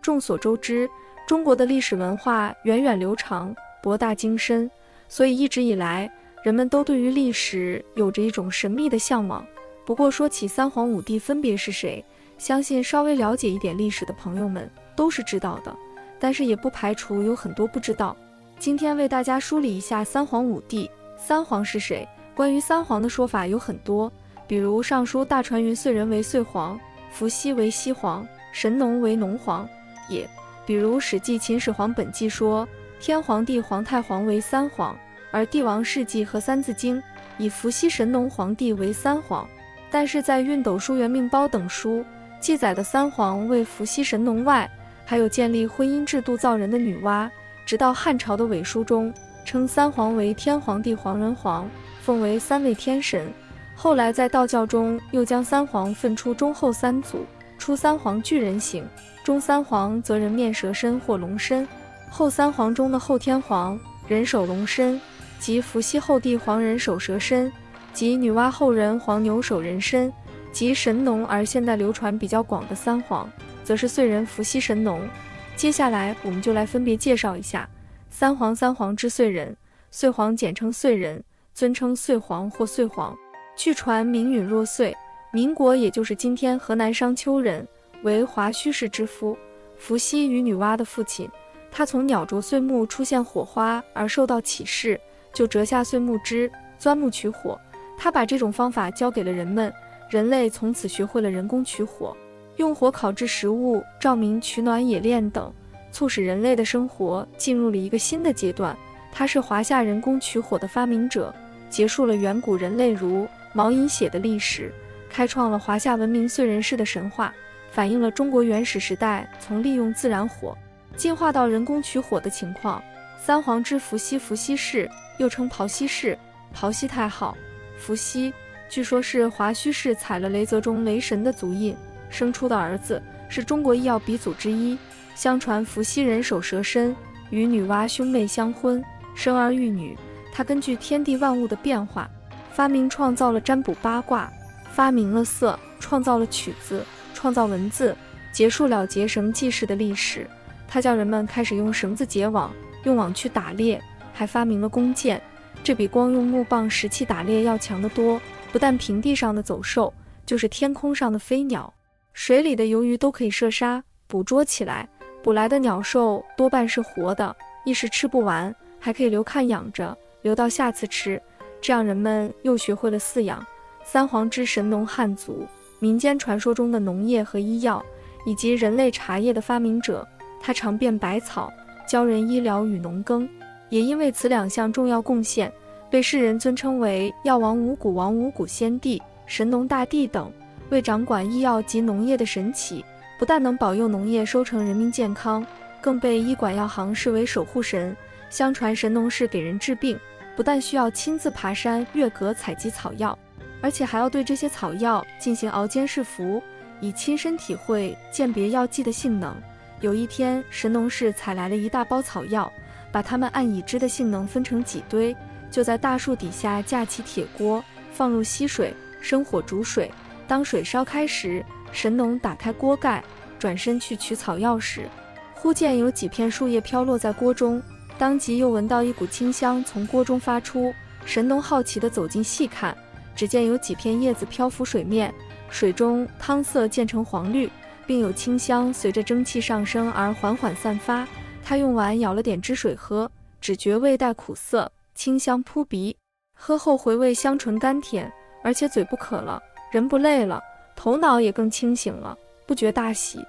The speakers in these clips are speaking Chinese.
众所周知，中国的历史文化源远流长，博大精深，所以一直以来，人们都对于历史有着一种神秘的向往。不过说起三皇五帝分别是谁，相信稍微了解一点历史的朋友们都是知道的，但是也不排除有很多不知道。今天为大家梳理一下三皇五帝。三皇是谁？关于三皇的说法有很多，比如《尚书大传》云燧人为燧皇，伏羲为羲皇，神农为农皇也。比如《史记·秦始皇本纪》说，天皇帝皇太皇为三皇，而帝王世纪和三字经以伏羲神农皇帝为三皇。但是在《运斗书》《元命包》等书记载的三皇为伏羲神农外，还有建立婚姻制度造人的女娲，直到汉朝的伪书中称三皇为天皇帝黄人皇，奉为三位天神。后来在道教中又将三皇分出中后三组，初三皇巨人形，中三皇则人面蛇身或龙身，后三皇中的后天皇人首龙身，即伏羲后帝皇人首蛇身，即女娲后人黄牛首人身，即神农。而现在流传比较广的三皇则是燧人、伏羲、神农。接下来我们就来分别介绍一下三皇。三皇之燧人，燧皇简称燧人，尊称燧皇或燧皇。据传名允若燧，民国也就是今天河南商丘人，为华胥氏之夫，伏羲与女娲的父亲。他从鸟啄燧木出现火花而受到启示，就折下燧木枝，钻木取火。他把这种方法教给了人们，人类从此学会了人工取火，用火烤制食物、照明、取暖、冶炼等，促使人类的生活进入了一个新的阶段。他是华夏人工取火的发明者，结束了远古人类如毛饮血的历史，开创了华夏文明燧人氏的神话，反映了中国原始时代从利用自然火进化到人工取火的情况。三皇之伏羲，伏羲氏又称庖羲氏，庖羲太昊。伏羲据说是华胥氏踩了雷泽中雷神的足印生出的儿子，是中国医药鼻祖之一。相传伏羲人首蛇身，与女娲兄妹相婚，生儿育女。他根据天地万物的变化，发明创造了占卜八卦，发明了色，创造了曲子，创造文字，结束了结绳记事的历史。他叫人们开始用绳子结网，用网去打猎，还发明了弓箭，这比光用木棒石器打猎要强得多。不但平地上的走兽，就是天空上的飞鸟，水里的鱿鱼都可以射杀捕捉起来。捕来的鸟兽多半是活的，一时吃不完，还可以留看养着，留到下次吃。这样人们又学会了饲养。三皇之神农，汉族民间传说中的农业和医药以及人类茶叶的发明者。他尝遍百草，教人医疗与农耕，也因为此两项重要贡献，被世人尊称为药王、五谷王、五谷先帝、神农大帝等。为掌管医药及农业的神奇，不但能保佑农业收成、人民健康，更被医馆药行视为守护神。相传神农氏给人治病，不但需要亲自爬山越阁采集草药，而且还要对这些草药进行熬煎试服，以亲身体会鉴别药剂的性能。有一天，神农氏采来了一大包草药，把它们按已知的性能分成几堆，就在大树底下架起铁锅，放入溪水，生火煮水。当水烧开时，神农打开锅盖，转身去取草药时，忽见有几片树叶飘落在锅中，当即又闻到一股清香从锅中发出。神农好奇地走近细看，只见有几片叶子漂浮水面，水中汤色渐成黄绿，并有清香随着蒸汽上升而缓缓散发。他用碗舀了点汁水喝，只觉味带苦涩，清香扑鼻，喝后回味香醇甘甜，而且嘴不渴了，人不累了，头脑也更清醒了，不觉大喜。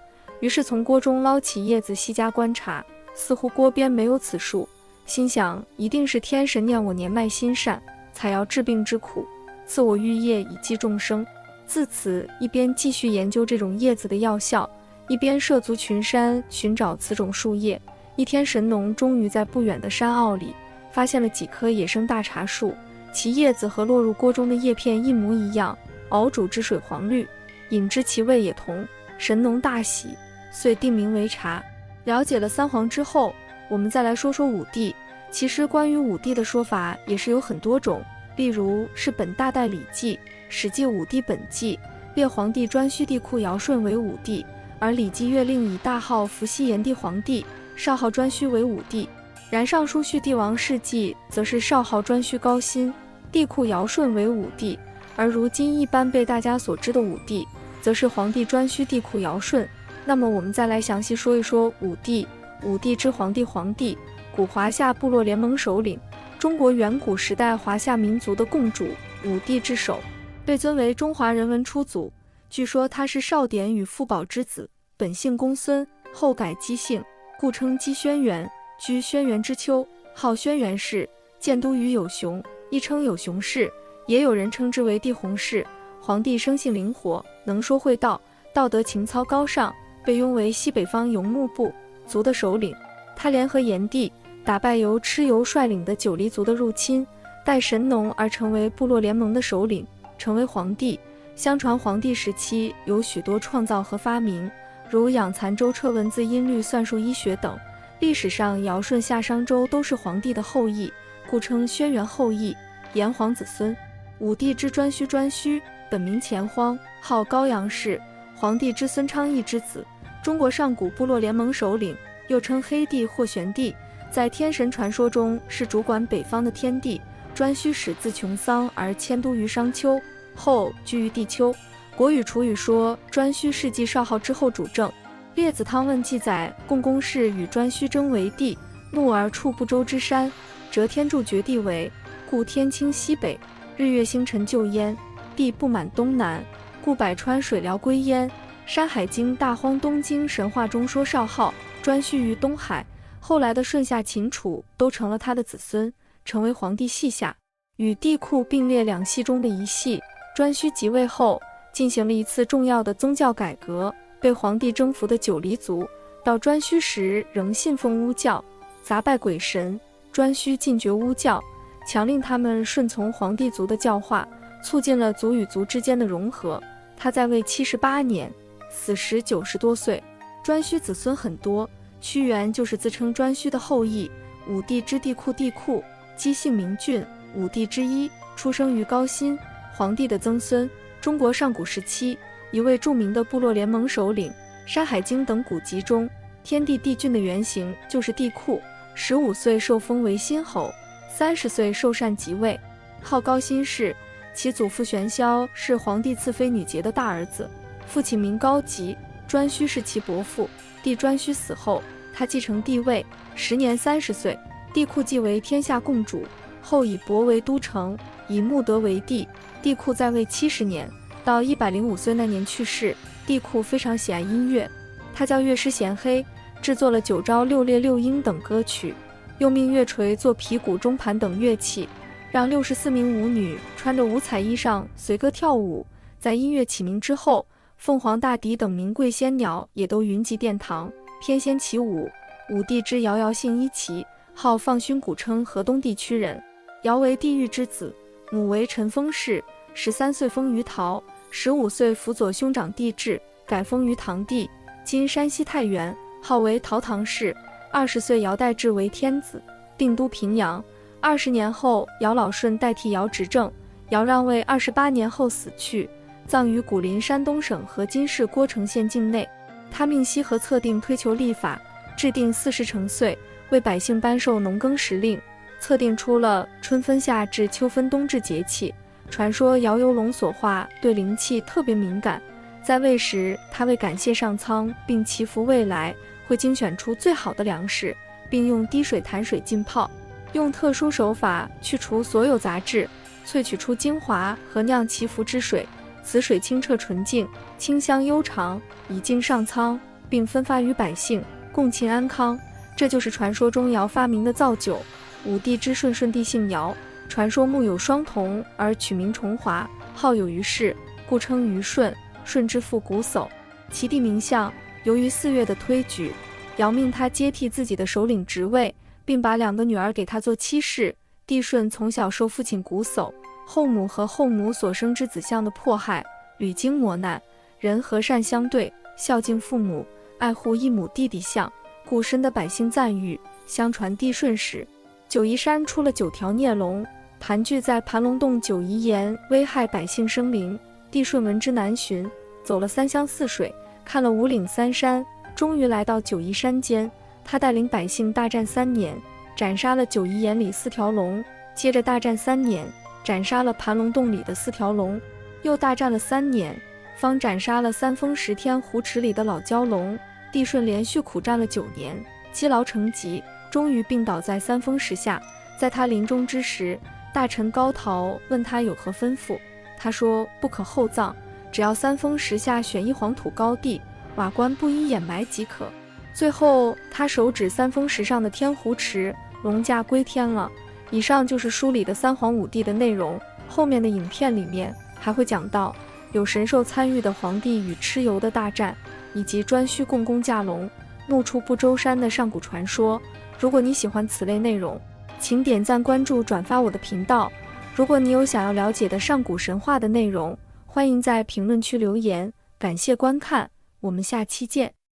于是从锅中捞起叶子细加观察，似乎锅边没有此树，心想一定是天神念我年迈心善，才要治病之苦，赐我玉叶以济众生。自此一边继续研究这种叶子的药效，一边涉足群山寻找此种树叶。一天，神农终于在不远的山坳里发现了几棵野生大茶树，其叶子和落入锅中的叶片一模一样，熬煮之水黄绿，饮之其味也同。神农大喜，遂定名为茶。了解了三皇之后，我们再来说说五帝。其实关于五帝的说法也是有很多种，例如是本大代礼记、史记五帝本纪列皇帝颛顼帝库尧舜为五帝，而李继岳另以大号伏羲炎帝皇帝，少号颛顼为武帝。然尚书叙帝王世纪则是少号颛顼高辛，帝喾尧舜为武帝。而如今一般被大家所知的武帝，则是皇帝颛顼帝喾尧舜。那么我们再来详细说一说武帝。武帝之皇帝，古华夏部落联盟首领，中国远古时代华夏民族的共主，武帝之首，被尊为中华人文初祖。据说他是少典与傅宝之子，本姓公孙，后改姬姓，故称姬轩辕，居轩辕之丘，号轩辕氏，建都于有熊，亦称有熊氏，也有人称之为帝弘氏。皇帝生性灵活，能说会道，道德情操高尚，被拥为西北方游牧部族的首领。他联合炎帝，打败由蚩尤率领的九黎族的入侵，代神农而成为部落联盟的首领，成为皇帝。相传皇帝时期有许多创造和发明，如养蚕周车、文字、音律、算术、医学等。历史上尧舜夏商周都是皇帝的后裔，故称轩辕后裔，炎黄子孙。武帝之颛顼，本名钱荒，号高阳氏，皇帝之孙昌邑之子，中国上古部落联盟首领，又称黑帝或玄帝。在天神传说中是主管北方的天帝。颛顼始自穷桑而迁都于商丘，后居于地丘。国语楚语说颛顼是继少昊之后主政。列子汤问记载，共工氏与颛顼争为帝，怒而触不周之山，折天柱绝地为，故天倾西北，日月星辰就焉，地不满东南，故百川水辽归焉。山海经大荒东经神话中说少昊、颛顼于东海，后来的舜夏秦楚都成了他的子孙，成为皇帝系下，与帝喾并列两系中的一系。颛顼即位后，进行了一次重要的宗教改革，被皇帝征服的九黎族，到颛顼时仍信奉巫教，杂拜鬼神。颛顼禁绝巫教，强令他们顺从皇帝族的教化，促进了族与族之间的融合。他在位78年，死时90多岁。颛顼子孙很多，屈原就是自称颛顼的后裔。武帝之帝喾，姬姓名俊，武帝之一，出生于高辛，皇帝的曾孙。中国上古时期一位著名的部落联盟首领，《山海经》等古籍中，天帝帝俊的原型就是帝喾。15岁受封为辛侯，30岁受禅即位，号高辛氏。其祖父玄霄是皇帝赐妃女节的大儿子，父亲名高吉，颛顼是其伯父。帝颛顼死后，他继承帝位，时年30岁。帝喾继为天下共主，后以亳为都城，以穆德为帝。帝喾在位70年，到105岁那年去世。帝喾非常喜爱音乐，他叫乐师贤黑，制作了9招6列6音等歌曲，又命乐锤做皮鼓、钟盘等乐器，让64名舞女穿着五彩衣裳随歌跳舞。在音乐启明之后，凤凰大帝等名贵仙鸟也都云集殿堂，翩跹起舞。武帝之尧姓伊岐，号放勋，古称河东地区人。尧为帝彧之子，母为陈封氏，13岁封于陶，15岁辅佐兄长帝挚，改封于唐地，今山西太原，号为陶唐氏。20岁尧代至为天子，定都平阳。20年后，尧老舜代替尧执政，尧让位28年后死去，葬于古临山东省河津市郭城县境内。他命西河测定推求历法，制定40成岁，为百姓颁授农耕时令，测定出了春分夏至秋分冬至节气。传说尧由龙所化，对灵气特别敏感。在位时，他为感谢上苍并祈福未来，会精选出最好的粮食，并用滴水潭水浸泡，用特殊手法去除所有杂质，萃取出精华和酿祈福之水。此水清澈纯净，清香悠长，以敬上苍，并分发于百姓，共庆安康。这就是传说中尧发明的造酒。武帝之舜，舜帝姓尧，传说木有双瞳而取名重华，号有虞氏，故称虞舜。舜之父瞽叟，其弟名相。由于4月的推举，尧命他接替自己的首领职位，并把2个女儿给他做妻室。帝舜从小受父亲瞽叟、后母和后母所生之子相的迫害，屡经磨难，人和善相对，孝敬父母，爱护一母弟弟相，故深得百姓赞誉。相传帝舜时，九夷山出了9条孽龙，盘踞在盘龙洞九夷岩，危害百姓生灵。帝舜闻之难寻，走了3湘4水，看了五岭三山，终于来到九嶷山间。他带领百姓大战3年，斩杀了九嶷岩里4条龙，接着大战3年，斩杀了盘龙洞里的4条龙，又大战了3年，方斩杀了三峰10天湖池里的老蛟龙。帝舜连续苦战了9年，积劳成疾，终于病倒在三峰石下。在他临终之时，大臣高陶问他有何吩咐，他说不可厚葬，只要三峰石下选一黄土高地，瓦棺不一掩埋即可。最后他手指三峰石上的天湖池，龙驾归天了。以上就是书里的三皇五帝的内容，后面的影片里面还会讲到有神兽参与的皇帝与蚩尤的大战，以及颛顼共工驾龙怒触不周山的上古传说。如果你喜欢此类内容，请点赞关注转发我的频道。如果你有想要了解的上古神话的内容，欢迎在评论区留言。感谢观看，我们下期见。